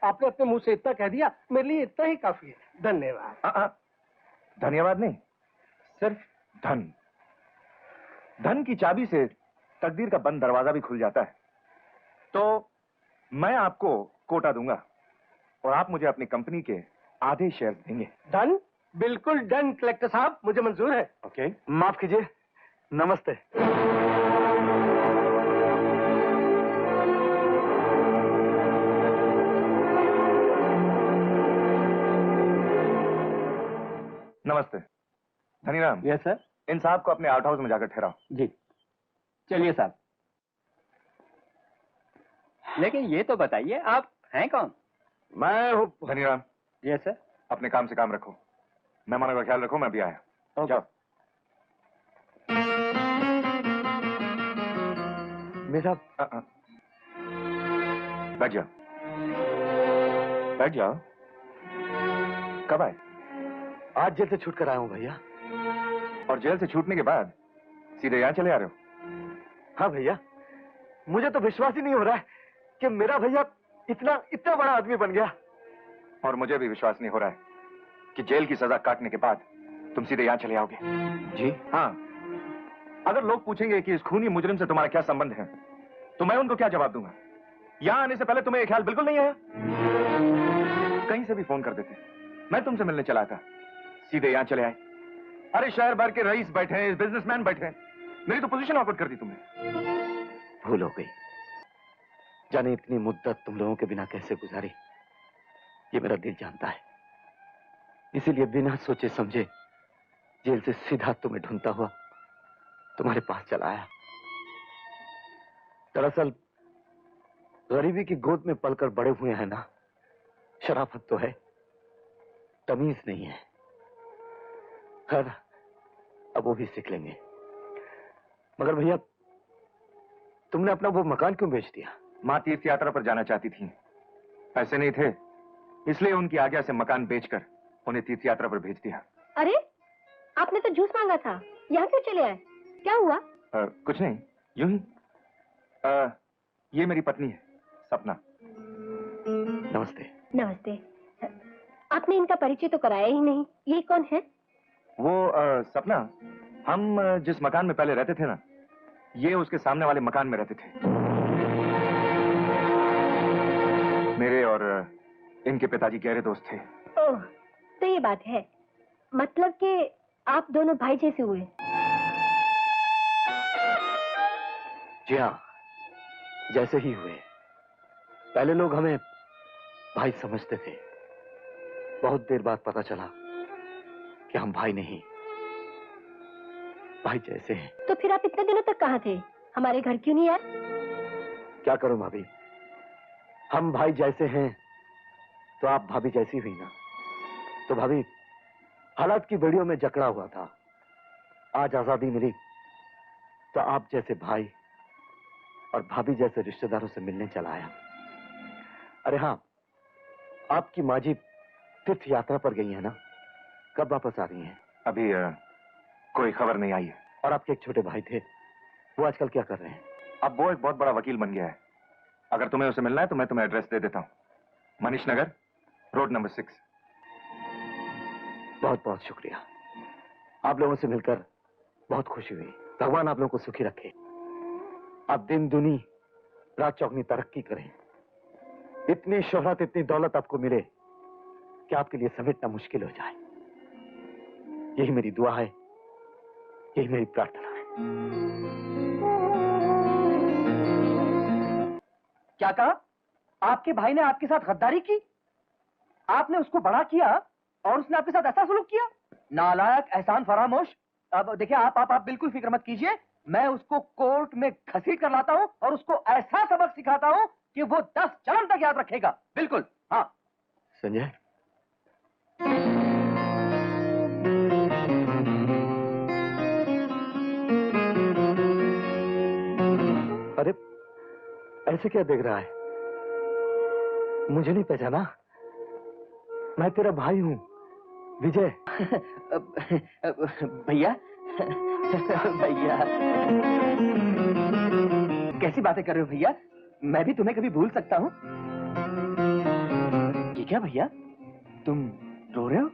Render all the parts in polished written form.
आपने अपने मुंह से इतना कह दिया, मेरे लिए इतना ही काफी है। धन्यवाद। धन्यवाद नहीं, सिर्फ धन। धन की चाबी से तकदीर का बंद दरवाजा भी खुल जाता है। तो मैं आपको कोटा दूंगा और आप मुझे अपनी कंपनी के आधे शेयर देंगे। डन, बिल्कुल डन कलेक्टर साहब, मुझे मंजूर है। ओके। माफ कीजिए, नमस्ते। नमस्ते धनीराम। Yes sir. इन साहब को अपने आउट हाउस में जाकर ठहराओ। जी चलिए साहब। लेकिन ये तो बताइए आप हैं कौन? मैं हूँ धनीराम। Yes sir. अपने काम से काम रखो, मेहमानों का ख्याल रखो, मैं भी आया। जाओ। मेरा बैठ जाओ, बैठ जाओ। कब आए? आज जेल से छूट कर आया हूँ भैया। और जेल से छूटने के बाद सीधे यहाँ चले आ रहे हो? हाँ भैया, मुझे तो विश्वास ही नहीं हो रहा है कि मेरा भैया इतना बड़ा आदमी बन गया। और मुझे भी विश्वास नहीं हो रहा है कि जेल की सजा काटने के बाद तुम सीधे यहाँ चले आओगे। जी हाँ, अगर लोग पूछेंगे कि इस खूनी मुजरिम से तुम्हारा क्या संबंध है, तो मैं उनको क्या जवाब दूंगा? यहाँ आने से पहले तुम्हें ये ख्याल बिल्कुल नहीं आया? कहीं से भी फोन कर देते, मैं तुमसे मिलने चला था, सीधे यहाँ चले आए। अरे शहर भर के रईस बैठे हैं, बिजनेसमैन बैठे हैं, मेरी तो पोजीशन ऑकवर्ड कर दी तुमने। भूल हो गई। जाने इतनी मुद्दत तुम लोगों के बिना कैसे गुजारी, ये मेरा दिल जानता है। इसीलिए बिना सोचे समझे जेल से सीधा तुम्हें ढूंढता हुआ तुम्हारे पास चला आया। दरअसल गरीबी की गोद में पलकर बड़े हुए हैं ना, शराफत तो है, तमीज नहीं है। खैर अब वो भी सीख लेंगे। मगर भैया, तुमने अपना वो मकान क्यों बेच दिया? माँ तीर्थ यात्रा पर जाना चाहती थी, पैसे नहीं थे, इसलिए उनकी आज्ञा से मकान बेचकर उन्हें तीर्थ यात्रा पर भेज दिया। अरे, आपने तो जूस मांगा था, यहाँ क्यों चले आए? क्या हुआ? कुछ नहीं, यूं ही। ये मेरी पत्नी है, सपना। नमस्ते। नमस्ते। आपने इनका परिचय तो कराया ही नहीं, ये कौन है? वो सपना, हम जिस मकान में पहले रहते थे ना, ये उसके सामने वाले मकान में रहते थे। मेरे और इनके पिताजी गहरे दोस्त थे। ओह, तो ये बात है। मतलब कि आप दोनों भाई जैसे हुए। जी हाँ, जैसे ही हुए। पहले लोग हमें भाई समझते थे, बहुत देर बाद पता चला कि हम भाई नहीं, भाई जैसे हैं। तो फिर आप इतने दिनों तक कहाँ थे? हमारे घर क्यों नहीं आए? क्या करूं भाभी, हम भाई जैसे हैं तो आप भाभी जैसी हुई ना। तो भाभी, हालात की बेड़ियों में जकड़ा हुआ था, आज आजादी मिली तो आप जैसे भाई और भाभी जैसे रिश्तेदारों से मिलने चला आया। अरे हाँ, आपकी माँ जी तीर्थ यात्रा पर गई है ना, कब वापस आ रही हैं? अभी कोई खबर नहीं आई है। और आपके एक छोटे भाई थे, वो आजकल क्या कर रहे हैं? अब वो एक बहुत बड़ा वकील बन गया है। अगर तुम्हें उसे मिलना है तो मैं तुम्हें एड्रेस दे देता हूँ, मनीष नगर, रोड नंबर 6। बहुत बहुत शुक्रिया, आप लोगों से मिलकर बहुत खुशी हुई। भगवान आप लोगों को सुखी रखे, आप दिन दुनी रात चौगनी तरक्की करें, इतनी शोहरत इतनी दौलत आपको मिले कि आपके लिए समेटना मुश्किल हो जाए। यही मेरी दुआ है, यही मेरी प्रार्थना है। क्या कहा? आपके भाई ने आपके साथ गद्दारी की? आपने उसको बड़ा किया और उसने आपके साथ ऐसा सलूक किया? नालायक, एहसान फरामोश। अब देखिए, आप बिल्कुल फिक्र मत कीजिए, मैं उसको कोर्ट में घसीट कर लाता हूं और उसको ऐसा सबक सिखाता हूं कि वो 10 जन्म तक याद रखेगा। बिल्कुल। हाँ संजय, अरे ऐसे क्या देख रहा है? मुझे नहीं पहचाना? मैं तेरा भाई हूं, विजय। भैया, भैया कैसी बातें कर रहे हो भैया? मैं भी तुम्हें कभी भूल सकता हूँ? ये क्या भैया, तुम रो रहे हो?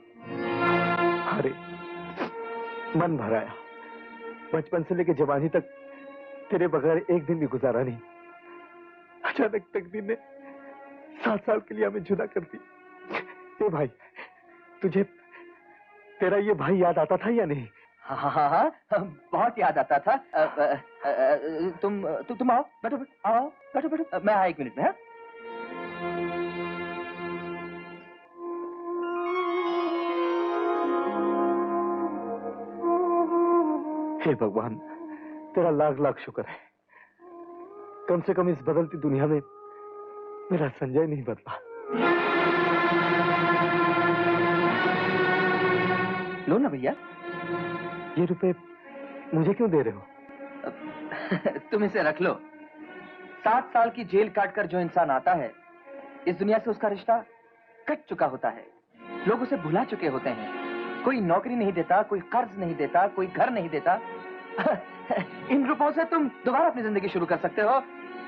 अरे मन भर आया। बचपन से लेकर जवानी तक तेरे बगैर एक दिन भी गुजारा नहीं। अचानक तकदीर ने 7 साल के लिए हमें जुदा कर दी। ए भाई, तुझे तेरा ये भाई याद आता था या नहीं? हाँ हाँ हाँ हाँ, बहुत याद आता था। तुम आओ, बैठो बैठो, आओ बैठो बैठो, मैं आया 1 मिनट में। हाँ, हे भगवान, तेरा लाख लाख शुक्र है। कम से कम इस बदलती दुनिया में मेरा संजय नहीं बदला। लो ना भैया। ये रुपए मुझे क्यों दे रहे हो? तुम इसे रख लो। 7 साल की जेल काटकर जो इंसान आता है, इस दुनिया से उसका रिश्ता कट चुका होता है। लोग उसे भुला चुके होते हैं। कोई नौकरी नहीं देता, कोई कर्ज नहीं देता, कोई घर नहीं देता। इन रुपयों से तुम दोबारा अपनी जिंदगी शुरू कर सकते हो,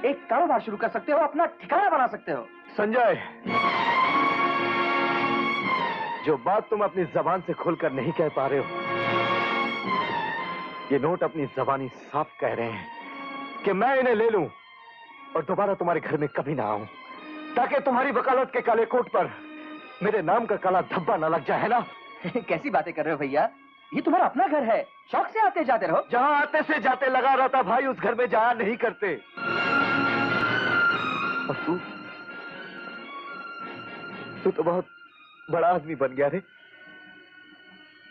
एक कारोबार शुरू कर सकते हो, अपना ठिकाना बना सकते हो। संजय, जो बात तुम अपनी जबान से खोलकर नहीं कह पा रहे हो, ये नोट अपनी जबानी साफ कह रहे हैं कि मैं इन्हें ले लूं और दोबारा तुम्हारे घर में कभी ना आऊं, ताकि तुम्हारी वकालत के काले कोट पर मेरे नाम का काला धब्बा ना लग जाए, है ना? कैसी बातें कर रहे हो भैया, ये तुम्हारा अपना घर है, शौक से आते जाते रहो। जहां आते से जाते लगा रहता भाई, उस घर में जाया नहीं करते। और तू तो बहुत बड़ा आदमी बन गया रे।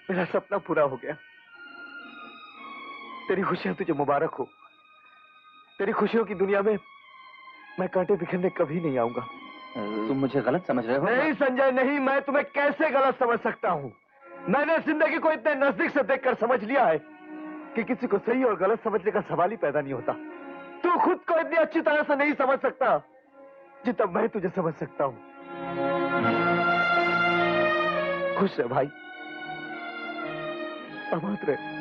मेरा सपना पूरा हो गया। तेरी खुशियां तुझे मुबारक हो। तेरी खुशियों की दुनिया में मैं कांटे बिखरने कभी नहीं आऊंगा। तुम मुझे गलत समझ रहे हो? नहीं संजय नहीं, मैं तुम्हें कैसे गलत समझ सकता हूं? मैंने जिंदगी को इतने नजदीक से देखकर समझ लिया है कि किसी को सही और गलत समझने का सवाल ही पैदा नहीं होता। तू खुद को इतनी अच्छी तरह से नहीं समझ सकता जितना मैं तुझे समझ सकता हूं। खुश रह भाई, आबाद रहे।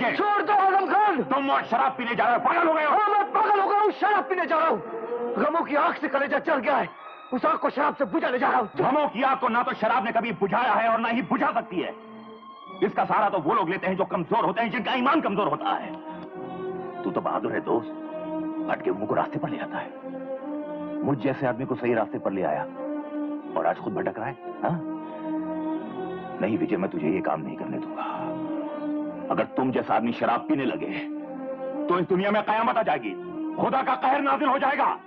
छोड़ दो आजम खान, तुम और शराब पीने जा रहे हो, पागल हो गए हो? हाँ, मैं पागल हो गया हूँ, शराब पीने जा रहा हूँ। गमों की आग से कलेजा चढ़ गया है, उस आग को शराब से बुझाने जा रहा हूँ। गमों की आग को ना तो शराब ने कभी बुझाया है और ना ही बुझा सकती है। इसका सहारा तो वो लोग लेते हैं जो कमजोर होते हैं, जिनका ईमान कमजोर होता है। तू तो बहादुर है दोस्त, हट के मुंह को रास्ते पर ले आता है। मुझ जैसे आदमी को सही रास्ते पर ले आया और आज खुद भटक रहा है। हाँ? नहीं विजय, मैं तुझे ये काम नहीं करने दूंगा। अगर तुम जैसा आदमी शराब पीने लगे तो इस दुनिया में कयामत आ जाएगी, खुदा का कहर नाज़िल हो जाएगा।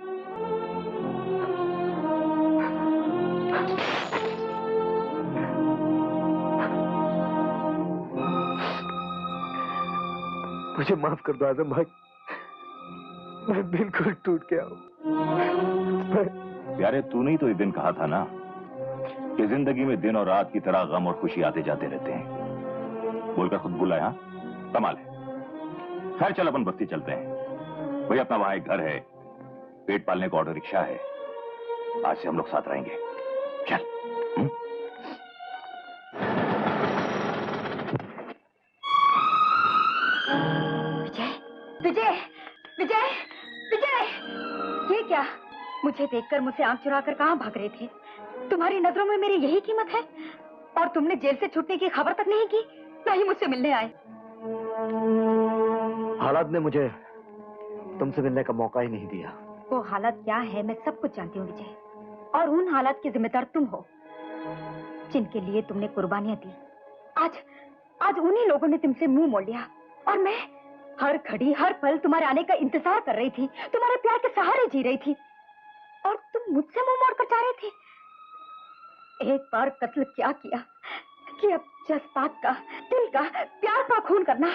मुझे माफ कर दो आजम भाई, मैं बिल्कुल टूट गया हूं। प्यारे, तूने ही तो एक दिन कहा था ना कि जिंदगी में दिन और रात की तरह गम और खुशी आते जाते रहते हैं। बोलकर खुद बुलाया। कमाल है। खैर चल, अपन बस्ती चलते हैं। भाई अपना वहां एक घर है, पेट पालने का ऑटो रिक्शा है। आज से हम लोग साथ रहेंगे। चल। विजय, विजय, विजय, ये क्या? मुझे देखकर मुझसे आंख चुराकर कहां भाग रहे थे? तुम्हारी नजरों में मेरी यही कीमत है? और तुमने जेल से छूटने की खबर तक नहीं की, ना ही मुझसे मिलने आए। हालात ने मुझे तुमसे मिलने का मौका ही नहीं दिया। वो हालात क्या है मैं सब कुछ जानती हूँ विजय, और उन हालात के जिम्मेदार तुम हो जिनके लिए तुमने कुर्बानियां दी। आज उन्हीं लोगों ने तुमसे मुंह मोड़ लिया, और मैं हर घड़ी हर पल तुम्हारे आने का इंतजार कर रही थी, तुम्हारे प्यार के सहारे जी रही थी, और तुम मुझसे मुंह मोड़कर जा रहे थे। एक बार कत्ल क्या किया कि अब जज्बात का, दिल का, प्यार का खून करना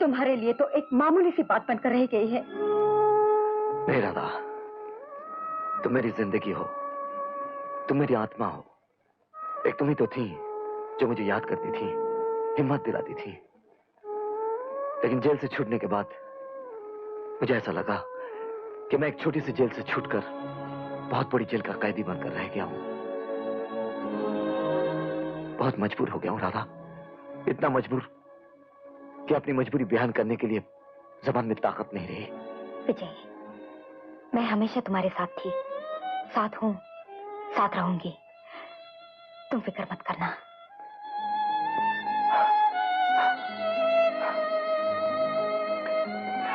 तुम्हारे लिए तो एक मामूली सी बात बनकर रह गई है। नहीं राधा, तुम मेरी जिंदगी हो, तुम मेरी आत्मा हो। एक तुम ही तो थी जो मुझे याद करती थी, हिम्मत दिलाती थी। लेकिन जेल से छूटने के बाद मुझे ऐसा लगा कि मैं एक छोटी सी जेल से छूटकर बहुत बड़ी जेल का कैदी बनकर रह गया हूं। बहुत मजबूर हो गया हूं राधा, इतना मजबूर कि अपनी मजबूरी बयान करने के लिए जबान में ताकत नहीं रही। विजय, मैं हमेशा तुम्हारे साथ थी, साथ हूं, साथ रहूंगी। तुम फिक्र मत करना।